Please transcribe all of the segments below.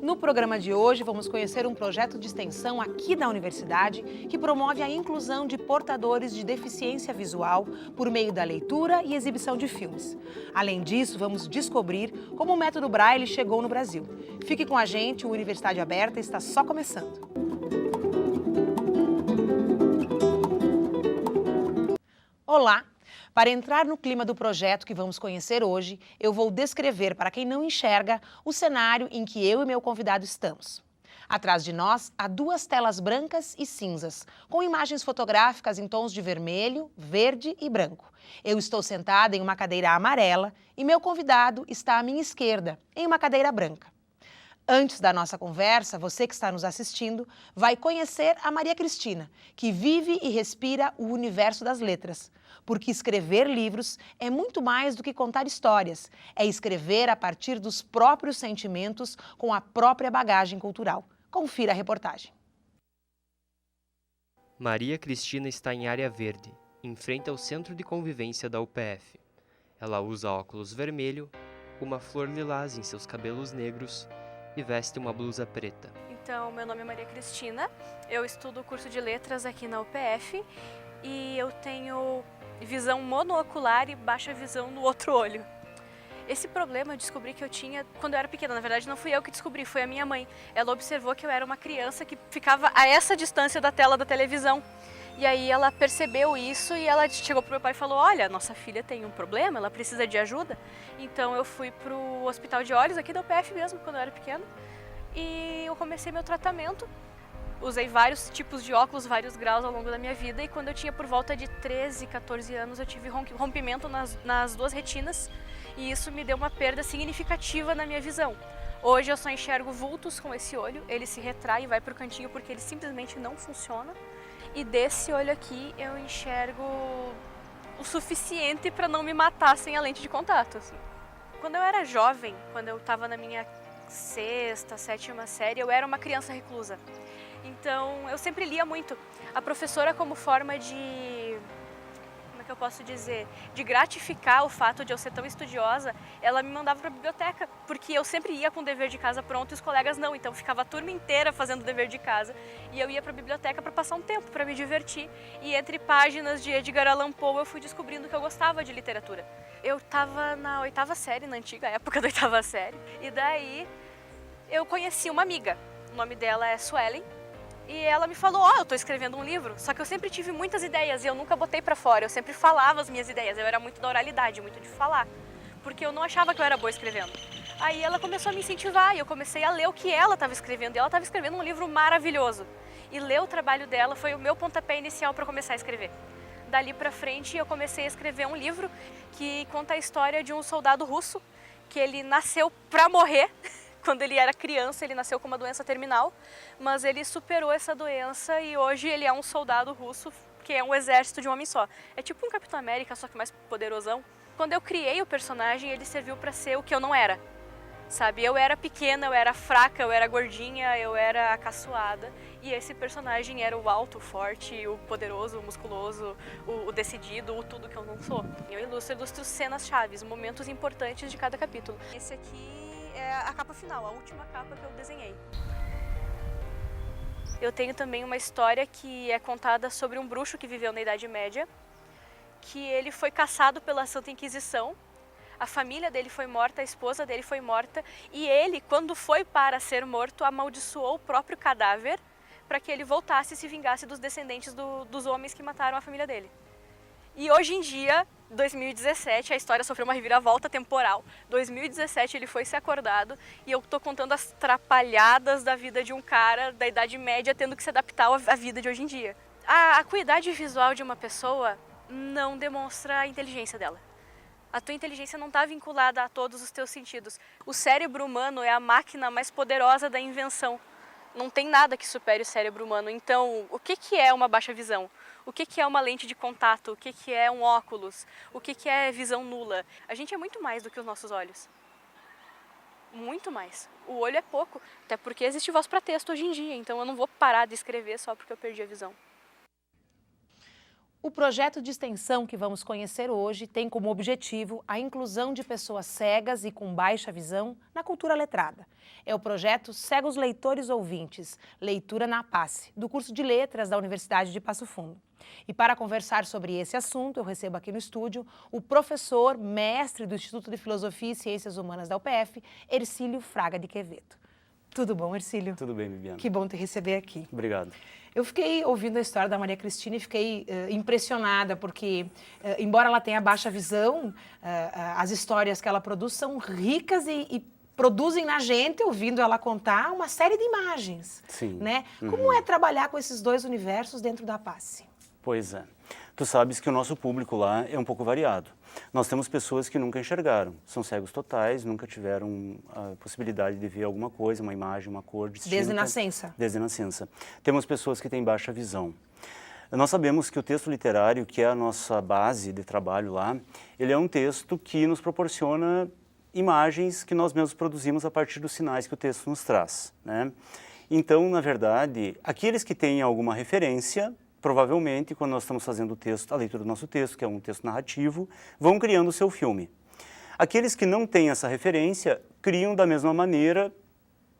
No programa de hoje, vamos conhecer um projeto de extensão aqui da universidade que promove a inclusão de portadores de deficiência visual por meio da leitura e exibição de filmes. Além disso, vamos descobrir como o método Braille chegou no Brasil. Fique com a gente, o Universidade Aberta está só começando. Olá! Para entrar no clima do projeto que vamos conhecer hoje, eu vou descrever para quem não enxerga o cenário em que eu e meu convidado estamos. Atrás de nós, há duas telas brancas e cinzas, com imagens fotográficas em tons de vermelho, verde e branco. Eu estou sentada em uma cadeira amarela e meu convidado está à minha esquerda, em uma cadeira branca. Antes da nossa conversa, você que está nos assistindo vai conhecer a Maria Cristina, que vive e respira o universo das letras. Porque escrever livros é muito mais do que contar histórias. É escrever a partir dos próprios sentimentos com a própria bagagem cultural. Confira a reportagem. Maria Cristina está em área verde, em frente ao Centro de Convivência da UPF. Ela usa óculos vermelho, uma flor lilás em seus cabelos negros e veste uma blusa preta. Então, meu nome é Maria Cristina, eu estudo o curso de letras aqui na UPF e eu tenho visão monoocular e baixa visão no outro olho. Esse problema eu descobri que eu tinha quando eu era pequena. Na verdade, não fui eu que descobri, foi a minha mãe. Ela observou que eu era uma criança que ficava a essa distância da tela da televisão. E aí ela percebeu isso e ela chegou pro meu pai e falou: olha, nossa filha tem um problema, ela precisa de ajuda. Então eu fui pro hospital de olhos aqui da UPF mesmo, quando eu era pequena. E eu comecei meu tratamento. Usei vários tipos de óculos, vários graus ao longo da minha vida. E quando eu tinha por volta de 13, 14 anos, eu tive rompimento nas duas retinas. E isso me deu uma perda significativa na minha visão. Hoje eu só enxergo vultos com esse olho. Ele se retrai e vai pro cantinho porque ele simplesmente não funciona. E desse olho aqui eu enxergo o suficiente para não me matar sem a lente de contato. Assim. Quando eu era jovem, quando eu estava na minha sexta, sétima série, eu era uma criança reclusa. Então eu sempre lia muito. A professora, como forma de, como é que eu posso dizer, de gratificar o fato de eu ser tão estudiosa, ela me mandava para a biblioteca, porque eu sempre ia com o dever de casa pronto e os colegas não, então ficava a turma inteira fazendo o dever de casa e eu ia para a biblioteca para passar um tempo, para me divertir. E entre páginas de Edgar Allan Poe eu fui descobrindo que eu gostava de literatura. Eu estava na oitava série, na antiga época da oitava série, e daí eu conheci uma amiga, o nome dela é Suelen. E ela me falou, eu tô escrevendo um livro, só que eu sempre tive muitas ideias e eu nunca botei pra fora, eu sempre falava as minhas ideias, eu era muito da oralidade, muito de falar, porque eu não achava que eu era boa escrevendo. Aí ela começou a me incentivar e eu comecei a ler o que ela estava escrevendo, e ela estava escrevendo um livro maravilhoso. E ler o trabalho dela foi o meu pontapé inicial para começar a escrever. Dali pra frente eu comecei a escrever um livro que conta a história de um soldado russo, que ele nasceu pra morrer. Quando ele era criança, ele nasceu com uma doença terminal, mas ele superou essa doença e hoje ele é um soldado russo, que é um exército de um homem só. É tipo um Capitão América, só que mais poderosão. Quando eu criei o personagem, ele serviu para ser o que eu não era, sabe? Eu era pequena, eu era fraca, eu era gordinha, eu era acaçoada. E esse personagem era o alto, o forte, o poderoso, o musculoso, o decidido, o tudo que eu não sou. Eu ilustro cenas chaves, momentos importantes de cada capítulo. Esse aqui é a capa final, a última capa que eu desenhei. Eu tenho também uma história que é contada sobre um bruxo que viveu na Idade Média, que ele foi caçado pela Santa Inquisição, a família dele foi morta, a esposa dele foi morta, e ele, quando foi para ser morto, amaldiçoou o próprio cadáver para que ele voltasse e se vingasse dos descendentes dos homens que mataram a família dele. E hoje em dia, 2017, a história sofreu uma reviravolta temporal. 2017 ele foi ser acordado e eu tô contando as trapalhadas da vida de um cara da Idade Média tendo que se adaptar à vida de hoje em dia. A acuidade visual de uma pessoa não demonstra a inteligência dela. A tua inteligência não está vinculada a todos os teus sentidos. O cérebro humano é a máquina mais poderosa da invenção. Não tem nada que supere o cérebro humano. Então, o que é uma baixa visão? O que é uma lente de contato? O que é um óculos? O que é visão nula? A gente é muito mais do que os nossos olhos. Muito mais. O olho é pouco, até porque existe voz para texto hoje em dia, então eu não vou parar de escrever só porque eu perdi a visão. O projeto de extensão que vamos conhecer hoje tem como objetivo a inclusão de pessoas cegas e com baixa visão na cultura letrada. É o projeto Cegos Leitores Ouvintes, Leitura na Passe, do curso de Letras da Universidade de Passo Fundo. E para conversar sobre esse assunto, eu recebo aqui no estúdio o professor, mestre do Instituto de Filosofia e Ciências Humanas da UPF, Hercílio Fraga de Quevedo. Tudo bom, Hercílio? Tudo bem, Bibiana. Que bom te receber aqui. Obrigado. Eu fiquei ouvindo a história da Maria Cristina e fiquei impressionada, porque, embora ela tenha baixa visão, as histórias que ela produz são ricas e produzem na gente, ouvindo ela contar, uma série de imagens. Sim. Né? Como é trabalhar com esses dois universos dentro da Passe? Pois é. Tu sabes que o nosso público lá é um pouco variado. Nós temos pessoas que nunca enxergaram, são cegos totais, nunca tiveram a possibilidade de ver alguma coisa, uma imagem, uma cor distinta. Desde nascença? Desde nascença. Temos pessoas que têm baixa visão. Nós sabemos que o texto literário, que é a nossa base de trabalho lá, ele é um texto que nos proporciona imagens que nós mesmos produzimos a partir dos sinais que o texto nos traz, né? Então, na verdade, aqueles que têm alguma referência, provavelmente, quando nós estamos fazendo o texto, a leitura do nosso texto, que é um texto narrativo, vão criando o seu filme. Aqueles que não têm essa referência, criam da mesma maneira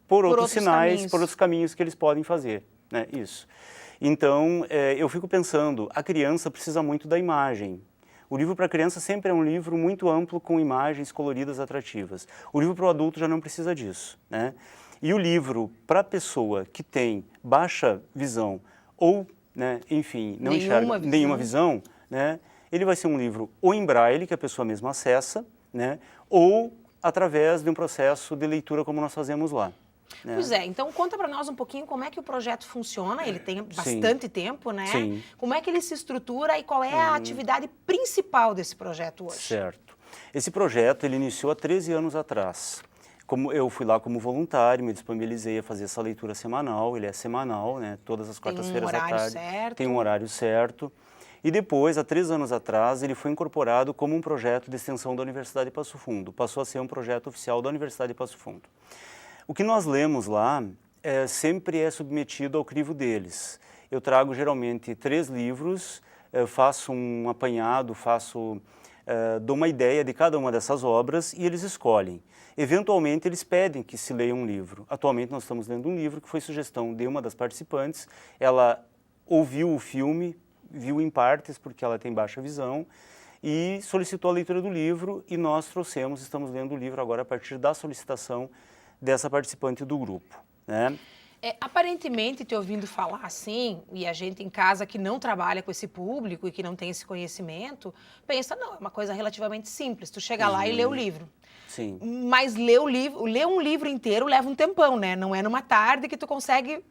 por outros sinais, caminhos. por outros caminhos que eles podem fazer, né? Isso. Então, eu fico pensando, a criança precisa muito da imagem. O livro para a criança sempre é um livro muito amplo, com imagens coloridas atrativas. O livro para o adulto já não precisa disso, né? E o livro para a pessoa que tem baixa visão ou, né, enfim, não enxerga nenhuma visão, né, ele vai ser um livro ou em braille, que a pessoa mesma acessa, né, ou através de um processo de leitura como nós fazemos lá. Né? Pois é, então conta para nós um pouquinho como é que o projeto funciona, ele tem bastante tempo, né? Sim. Como é que ele se estrutura e qual é a atividade principal desse projeto hoje? Certo. Esse projeto, ele iniciou há 13 anos atrás. Como eu fui lá como voluntário, me disponibilizei a fazer essa leitura semanal, ele é semanal, né? Todas as quartas-feiras à tarde. Certo. Tem um horário certo. E depois, há 3 anos atrás, ele foi incorporado como um projeto de extensão da Universidade de Passo Fundo. Passou a ser um projeto oficial da Universidade de Passo Fundo. O que nós lemos lá sempre é submetido ao crivo deles. Eu trago geralmente 3 livros, faço um apanhado, dou uma ideia de cada uma dessas obras e eles escolhem. Eventualmente, eles pedem que se leia um livro. Atualmente, nós estamos lendo um livro que foi sugestão de uma das participantes. Ela ouviu o filme, viu em partes, porque ela tem baixa visão, e solicitou a leitura do livro, e nós estamos lendo o livro agora a partir da solicitação dessa participante do grupo, né? Aparentemente, te ouvindo falar assim, e a gente em casa que não trabalha com esse público e que não tem esse conhecimento, pensa, não, é uma coisa relativamente simples, tu chega lá e lê o livro. Sim. Mas ler um livro inteiro leva um tempão, né? Não é numa tarde que tu consegue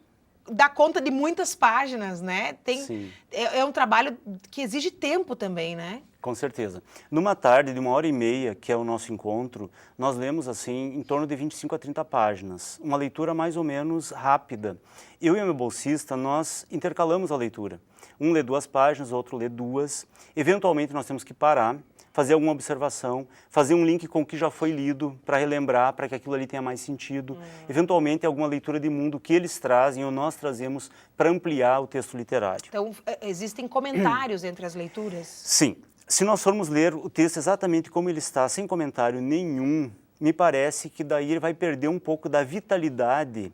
dar conta de muitas páginas, né? Sim. É um trabalho que exige tempo também, né? Com certeza. Numa tarde de 1h30, que é o nosso encontro, nós lemos assim em torno de 25 a 30 páginas. Uma leitura mais ou menos rápida. Eu e o meu bolsista, nós intercalamos a leitura. Um lê 2 páginas, o outro lê 2. Eventualmente nós temos que parar, fazer alguma observação, fazer um link com o que já foi lido para relembrar, para que aquilo ali tenha mais sentido. Eventualmente alguma leitura de mundo que eles trazem ou nós trazemos para ampliar o texto literário. Então, existem comentários entre as leituras? Sim. Se nós formos ler o texto exatamente como ele está, sem comentário nenhum, me parece que daí ele vai perder um pouco da vitalidade,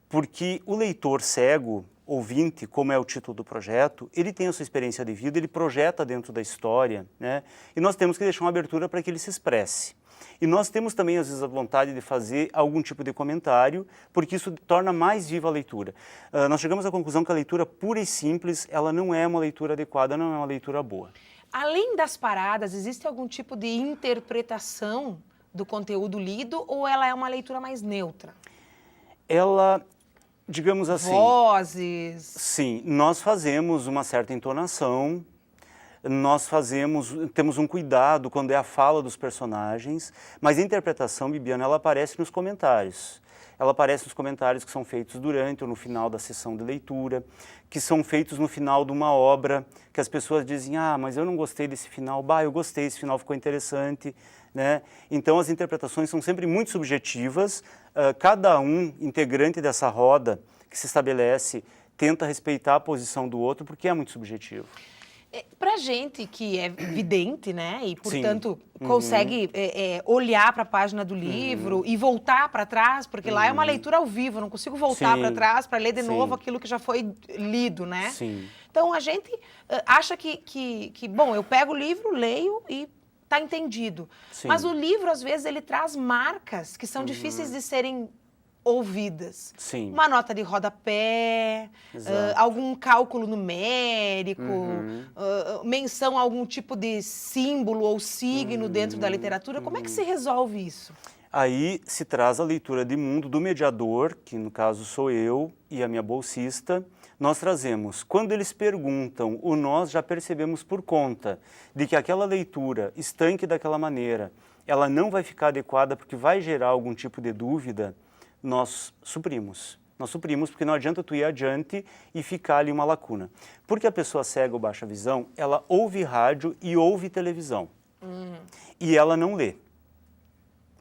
porque o leitor cego, ouvinte, como é o título do projeto, ele tem a sua experiência de vida, ele projeta dentro da história, né? E nós temos que deixar uma abertura para que ele se expresse. E nós temos também, às vezes, a vontade de fazer algum tipo de comentário, porque isso torna mais viva a leitura. Nós chegamos à conclusão que a leitura pura e simples, ela não é uma leitura adequada, não é uma leitura boa. Além das paradas, existe algum tipo de interpretação do conteúdo lido ou ela é uma leitura mais neutra? Ela, digamos assim... Vozes... Sim, nós fazemos uma certa entonação, temos um cuidado quando é a fala dos personagens, mas a interpretação, Bibiana, ela aparece nos comentários. Ela aparece nos comentários que são feitos durante ou no final da sessão de leitura, que são feitos no final de uma obra, que as pessoas dizem, mas eu não gostei desse final, eu gostei, esse final ficou interessante, né? Então as interpretações são sempre muito subjetivas, cada um integrante dessa roda que se estabelece tenta respeitar a posição do outro, porque é muito subjetivo. Pra gente que é vidente, né, e Sim. portanto consegue olhar para a página do livro e voltar para trás, porque lá é uma leitura ao vivo, eu não consigo voltar para Sim. trás para ler de Sim. novo aquilo que já foi lido, né? Sim. Então a gente acha bom, eu pego o livro, leio e tá entendido. Sim. Mas o livro, às vezes, ele traz marcas que são difíceis de serem ouvidas. Sim. Uma nota de rodapé, Exato. algum cálculo numérico, menção a algum tipo de símbolo ou signo dentro da literatura. Como é que se resolve isso? Aí se traz a leitura de mundo do mediador, que no caso sou eu e a minha bolsista. Nós trazemos, quando eles perguntam, o nós já percebemos por conta de que aquela leitura estanque daquela maneira, ela não vai ficar adequada porque vai gerar algum tipo de dúvida, nós suprimos. Nós suprimos porque não adianta tu ir adiante e ficar ali uma lacuna. Porque a pessoa cega ou baixa visão, ela ouve rádio e ouve televisão. E ela não lê.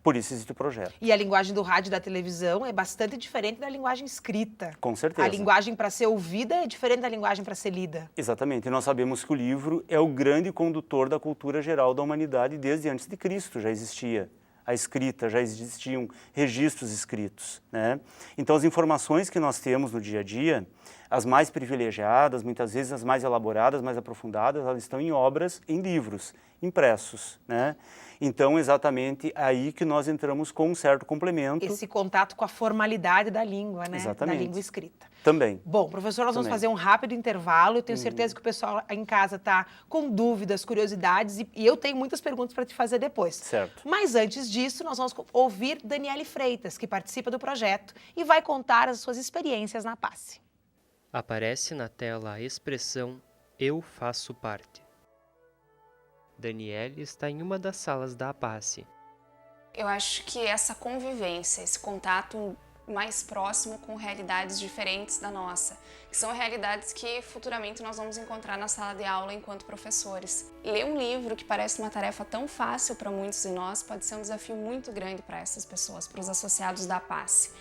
Por isso existe o projeto. E a linguagem do rádio e da televisão é bastante diferente da linguagem escrita. Com certeza. A linguagem para ser ouvida é diferente da linguagem para ser lida. Exatamente. E nós sabemos que o livro é o grande condutor da cultura geral da humanidade desde antes de Cristo, já existia a escrita, já existiam registros escritos, né? Então as informações que nós temos no dia a dia, as mais privilegiadas, muitas vezes as mais elaboradas, mais aprofundadas, elas estão em obras, em livros, impressos, né? Então, exatamente aí que nós entramos com um certo complemento. Esse contato com a formalidade da língua, né? Exatamente. Da língua escrita. Também. Bom, professor, nós vamos Também. fazer um rápido intervalo. Eu tenho certeza que o pessoal em casa está com dúvidas, curiosidades e eu tenho muitas perguntas para te fazer depois. Certo. Mas antes disso, nós vamos ouvir Daniele Freitas, que participa do projeto e vai contar as suas experiências na PASSE. Aparece na tela a expressão "Eu faço parte". Daniele está em uma das salas da APASSE. Eu acho que essa convivência, esse contato mais próximo com realidades diferentes da nossa, que são realidades que futuramente nós vamos encontrar na sala de aula enquanto professores. Ler um livro que parece uma tarefa tão fácil para muitos de nós pode ser um desafio muito grande para essas pessoas, para os associados da APASSE.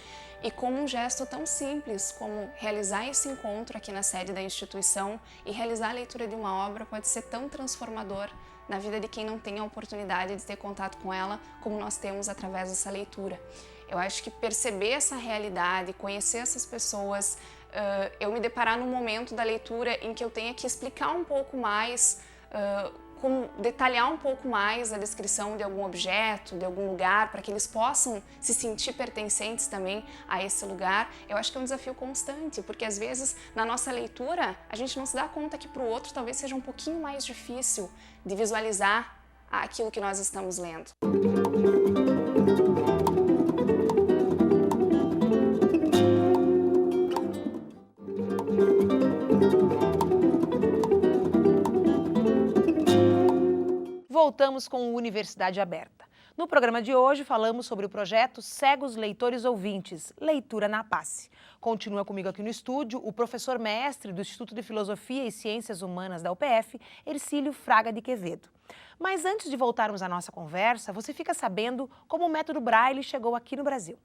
E como um gesto tão simples como realizar esse encontro aqui na sede da instituição e realizar a leitura de uma obra pode ser tão transformador na vida de quem não tem a oportunidade de ter contato com ela, como nós temos através dessa leitura. Eu acho que perceber essa realidade, conhecer essas pessoas, eu me deparar num momento da leitura em que eu tenha que explicar um pouco mais, detalhar um pouco mais a descrição de algum objeto, de algum lugar, para que eles possam se sentir pertencentes também a esse lugar, eu acho que é um desafio constante, porque às vezes na nossa leitura a gente não se dá conta que para o outro talvez seja um pouquinho mais difícil de visualizar aquilo que nós estamos lendo. Voltamos com o Universidade Aberta. No programa de hoje falamos sobre o projeto Cegos Leitores Ouvintes, Leitura na PASSE. Continua comigo aqui no estúdio o professor mestre do Instituto de Filosofia e Ciências Humanas da UPF, Hercílio Fraga de Quevedo. Mas antes de voltarmos à nossa conversa, você fica sabendo como o método Braille chegou aqui no Brasil.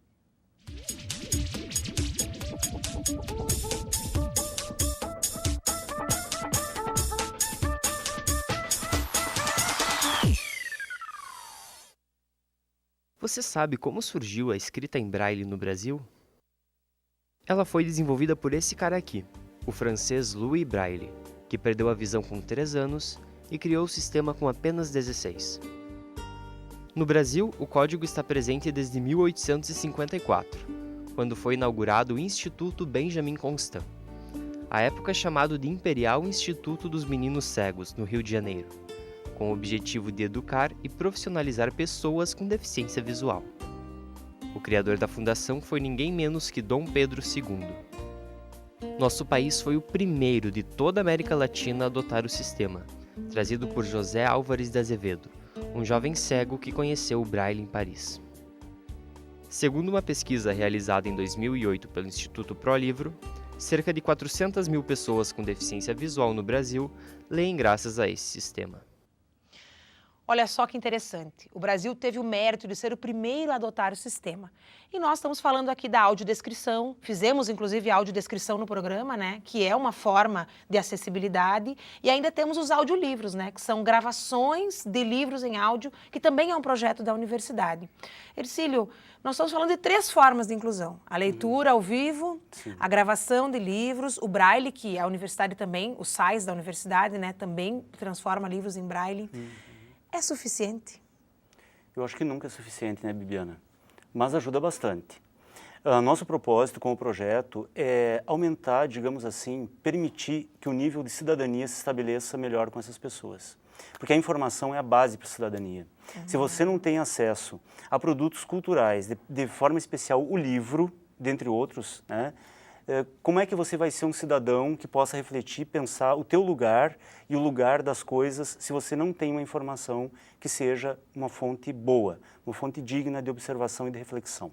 Você sabe como surgiu a escrita em Braille no Brasil? Ela foi desenvolvida por esse cara aqui, o francês Louis Braille, que perdeu a visão com 3 anos e criou o sistema com apenas 16. No Brasil, o código está presente desde 1854, quando foi inaugurado o Instituto Benjamin Constant, à época chamado de Imperial Instituto dos Meninos Cegos, no Rio de Janeiro, com o objetivo de educar e profissionalizar pessoas com deficiência visual. O criador da fundação foi ninguém menos que Dom Pedro II. Nosso país foi o primeiro de toda a América Latina a adotar o sistema, trazido por José Álvares de Azevedo, um jovem cego que conheceu o Braille em Paris. Segundo uma pesquisa realizada em 2008 pelo Instituto ProLivro, cerca de 400 mil pessoas com deficiência visual no Brasil leem graças a esse sistema. Olha só que interessante. O Brasil teve o mérito de ser o primeiro a adotar o sistema. E nós estamos falando aqui da audiodescrição. Fizemos, inclusive, audiodescrição no programa, né? Que é uma forma de acessibilidade. E ainda temos os audiolivros, né? Que são gravações de livros em áudio, que também é um projeto da universidade. Ercílio, nós estamos falando de 3 formas de inclusão. A leitura ao vivo, a gravação de livros, o braille, que a universidade também, os SAIs da universidade, né? Também transforma livros em braille. É suficiente? Eu acho que nunca é suficiente, né, Bibiana? Mas ajuda bastante. Nosso propósito com o projeto é aumentar, digamos assim, permitir que o nível de cidadania se estabeleça melhor com essas pessoas. Porque a informação é a base para a cidadania. Se você não tem acesso a produtos culturais, de forma especial o livro, dentre outros, né? Como é que você vai ser um cidadão que possa refletir, pensar o teu lugar e o lugar das coisas se você não tem uma informação que seja uma fonte boa, uma fonte digna de observação e de reflexão?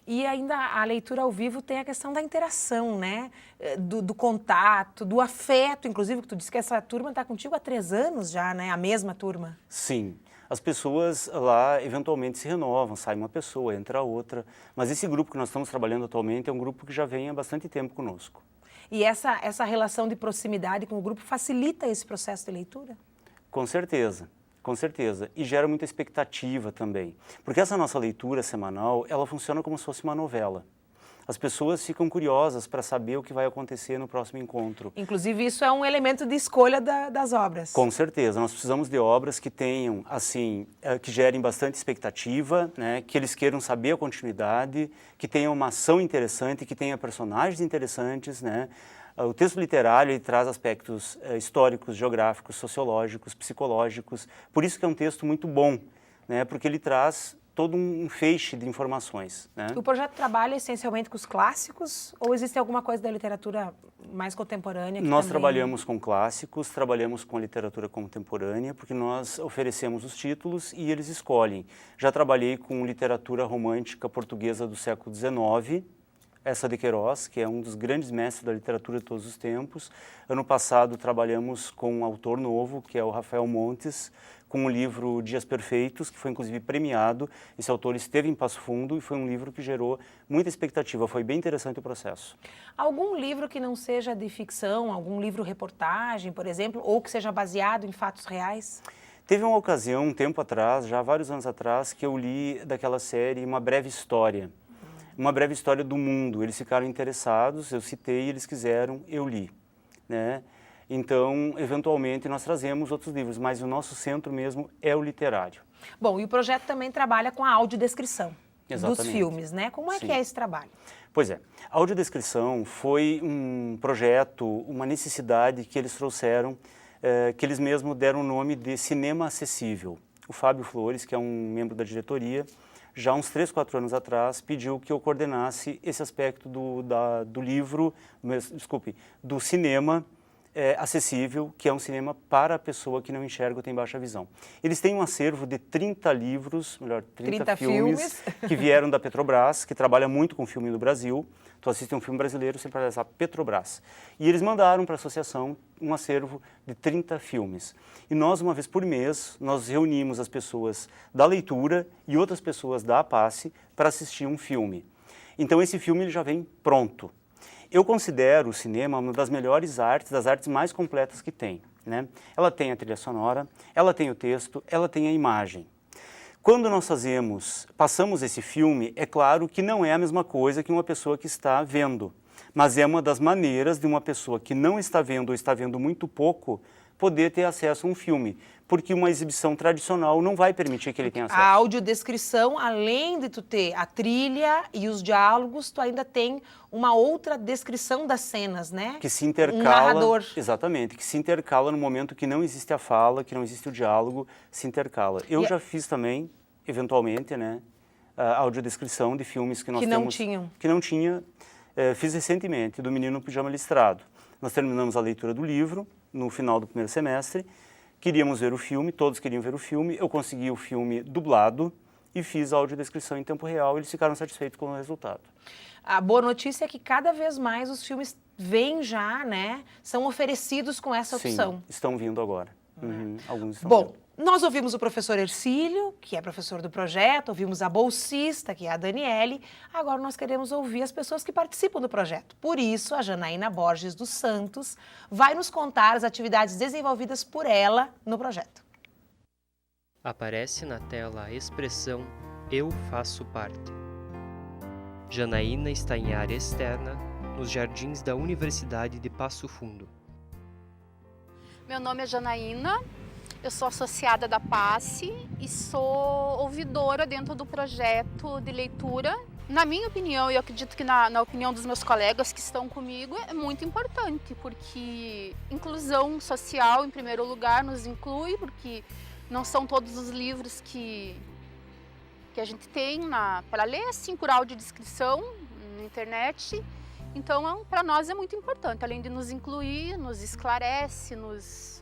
E ainda a leitura ao vivo tem a questão da interação, né? Do contato, do afeto, inclusive, que tu disse que essa turma está contigo há 3 anos já, né? A mesma turma. Sim. As pessoas lá eventualmente se renovam, sai uma pessoa, entra outra, mas esse grupo que nós estamos trabalhando atualmente é um grupo que já vem há bastante tempo conosco. E essa relação de proximidade com o grupo facilita esse processo de leitura? Com certeza, com certeza. E gera muita expectativa também. Porque essa nossa leitura semanal, ela funciona como se fosse uma novela. As pessoas ficam curiosas para saber o que vai acontecer no próximo encontro. Inclusive, isso é um elemento de escolha das obras. Com certeza. Nós precisamos de obras que tenham, assim, que gerem bastante expectativa, né? Que eles queiram saber a continuidade, que tenham uma ação interessante, que tenha personagens interessantes, né? O texto literário ele traz aspectos históricos, geográficos, sociológicos, psicológicos. Por isso que é um texto muito bom, né? Porque ele traz todo um feixe de informações, né? O projeto trabalha essencialmente com os clássicos ou existe alguma coisa da literatura mais contemporânea? Nós trabalhamos com clássicos, trabalhamos com a literatura contemporânea, porque nós oferecemos os títulos e eles escolhem. Já trabalhei com literatura romântica portuguesa do século XIX, Essa de Queiroz, que é um dos grandes mestres da literatura de todos os tempos. Ano passado trabalhamos com um autor novo, que é o Rafael Montes, com o livro Dias Perfeitos, que foi inclusive premiado. Esse autor esteve em Passo Fundo e foi um livro que gerou muita expectativa. Foi bem interessante o processo. Algum livro que não seja de ficção, algum livro-reportagem, por exemplo, ou que seja baseado em fatos reais? Teve uma ocasião, um tempo atrás, já há vários anos atrás, que eu li daquela série Uma Breve História. Uma breve história do mundo. Eles ficaram interessados, eu citei, eles quiseram, eu li, né? Então, eventualmente, nós trazemos outros livros, mas o nosso centro mesmo é o literário. Bom, e o projeto também trabalha com a audiodescrição dos filmes, né? Como é que é esse trabalho? Pois é, a audiodescrição foi um projeto, uma necessidade que eles trouxeram, que eles mesmos deram o nome de Cinema Acessível. O Fábio Flores, que é um membro da diretoria, já uns 3, 4 anos atrás, pediu que eu coordenasse esse aspecto do livro, do cinema acessível, que é um cinema para a pessoa que não enxerga ou tem baixa visão. Eles têm um acervo de 30 livros, melhor, 30 filmes que vieram da Petrobras, que trabalha muito com filme no Brasil. Tu assiste um filme brasileiro, sempre aparece a Petrobras. E eles mandaram para a associação um acervo de 30 filmes. E nós, uma vez por mês, nós reunimos as pessoas da leitura e outras pessoas da APACE para assistir um filme. Então esse filme ele já vem pronto. Eu considero o cinema uma das melhores artes, das artes mais completas que tem, né? Ela tem a trilha sonora, ela tem o texto, ela tem a imagem. Quando nós passamos esse filme, é claro que não é a mesma coisa que uma pessoa que está vendo, mas é uma das maneiras de uma pessoa que não está vendo ou está vendo muito pouco poder ter acesso a um filme, porque uma exibição tradicional não vai permitir que ele tenha acesso. A audiodescrição, além de tu ter a trilha e os diálogos, tu ainda tem uma outra descrição das cenas, né? Que se intercala, um narrador. Exatamente, que se intercala no momento que não existe a fala, que não existe o diálogo, se intercala. Eu já fiz também, eventualmente, né, a audiodescrição de filmes que nós temos... Que não tinha. Fiz recentemente, do Menino no Pijama Listrado. Nós terminamos a leitura do livro no final do primeiro semestre, queríamos ver o filme, todos queriam ver o filme, eu consegui o filme dublado e fiz a audiodescrição em tempo real, eles ficaram satisfeitos com o resultado. A boa notícia é que cada vez mais os filmes vêm já, né, são oferecidos com essa opção. Sim, estão vindo agora. Alguns estão Bom, vindo. Nós ouvimos o professor Hercílio, que é professor do projeto, ouvimos a bolsista, que é a Daniele. Agora nós queremos ouvir as pessoas que participam do projeto. Por isso, a Janaína Borges dos Santos vai nos contar as atividades desenvolvidas por ela no projeto. Aparece na tela a expressão "Eu faço parte". Janaína está em área externa, nos jardins da Universidade de Passo Fundo. Meu nome é Janaína. Eu sou associada da PASSE e sou ouvidora dentro do projeto de leitura. Na minha opinião, e eu acredito que na opinião dos meus colegas que estão comigo, é muito importante, porque inclusão social, em primeiro lugar, nos inclui, porque não são todos os livros que a gente tem para ler, assim, por audiodescrição, na internet. Então, para nós é muito importante, além de nos incluir, nos esclarece, nos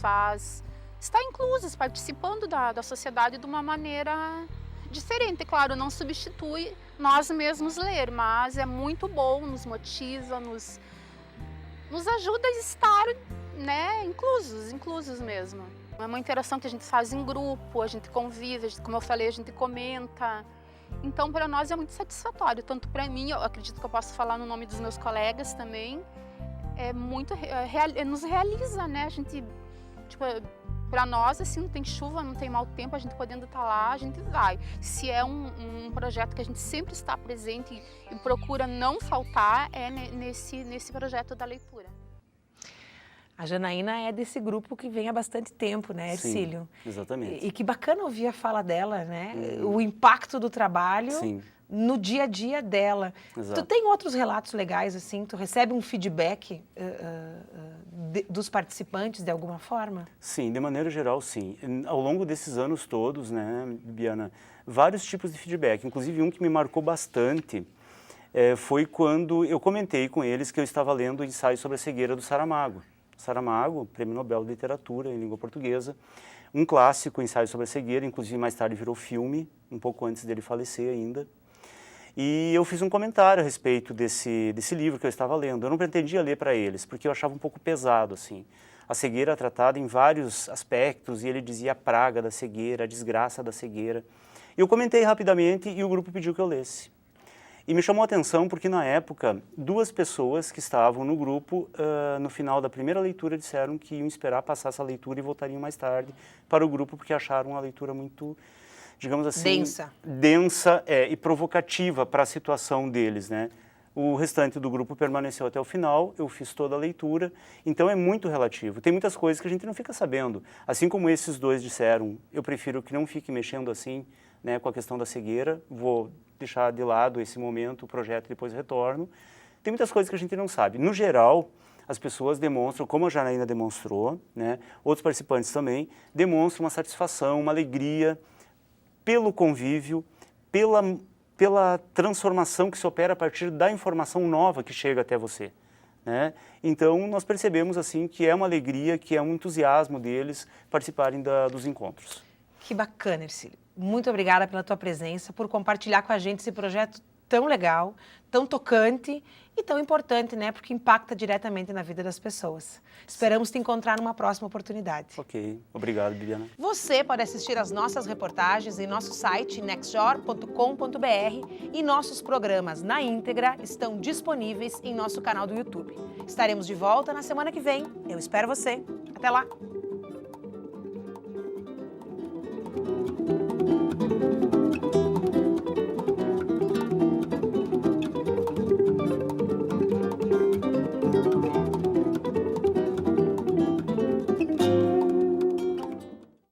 faz estar inclusos, participando da sociedade de uma maneira diferente. Claro, não substitui nós mesmos ler, mas é muito bom, nos motiva, nos ajuda a estar, né, inclusos mesmo. É uma interação que a gente faz em grupo, a gente convive, como eu falei, a gente comenta. Então, para nós é muito satisfatório, tanto para mim, eu acredito que eu posso falar no nome dos meus colegas também, nos realiza, né? A gente, tipo, para nós, assim, não tem chuva, não tem mau tempo, a gente podendo estar lá, a gente vai. Se é um projeto que a gente sempre está presente e procura não faltar, é nesse projeto da leitura. A Janaína é desse grupo que vem há bastante tempo, né, Hercílio? Sim, exatamente. E que bacana ouvir a fala dela, né? O impacto do trabalho Sim. no dia a dia dela. Exato. Tu tem outros relatos legais, assim? Tu recebe um feedback dos participantes de alguma forma? Sim, de maneira geral, sim. Ao longo desses anos todos, né, Bibiana, vários tipos de feedback. Inclusive um que me marcou bastante foi quando eu comentei com eles que eu estava lendo o ensaio sobre a cegueira do Saramago. Saramago, Prêmio Nobel de Literatura em língua portuguesa, um clássico, ensaio sobre a cegueira, inclusive mais tarde virou filme, um pouco antes dele falecer ainda. E eu fiz um comentário a respeito desse livro que eu estava lendo. Eu não pretendia ler para eles, porque eu achava um pouco pesado, assim. A cegueira é tratada em vários aspectos, e ele dizia a praga da cegueira, a desgraça da cegueira. Eu comentei rapidamente e o grupo pediu que eu lesse. E me chamou a atenção porque, na época, duas pessoas que estavam no grupo, no final da primeira leitura, disseram que iam esperar passar essa leitura e voltariam mais tarde para o grupo, porque acharam a leitura muito, digamos assim... Densa e provocativa para a situação deles, né? O restante do grupo permaneceu até o final, eu fiz toda a leitura, então é muito relativo. Tem muitas coisas que a gente não fica sabendo. Assim como esses dois disseram, eu prefiro que não fique mexendo assim, né, com a questão da cegueira, vou deixar de lado esse momento, o projeto, depois retorno. Tem muitas coisas que a gente não sabe. No geral, as pessoas demonstram, como a Janaína demonstrou, né, outros participantes também, demonstram uma satisfação, uma alegria pelo convívio, pela transformação que se opera a partir da informação nova que chega até você, né? Então, nós percebemos assim que é uma alegria, que é um entusiasmo deles participarem dos encontros. Que bacana, Hercílio. Muito obrigada pela tua presença, por compartilhar com a gente esse projeto tão legal, tão tocante e tão importante, né? Porque impacta diretamente na vida das pessoas. Esperamos te encontrar numa próxima oportunidade. Ok, obrigado, Bibiana. Você pode assistir às nossas reportagens em nosso site nextjor.com.br e nossos programas na íntegra estão disponíveis em nosso canal do YouTube. Estaremos de volta na semana que vem. Eu espero você. Até lá!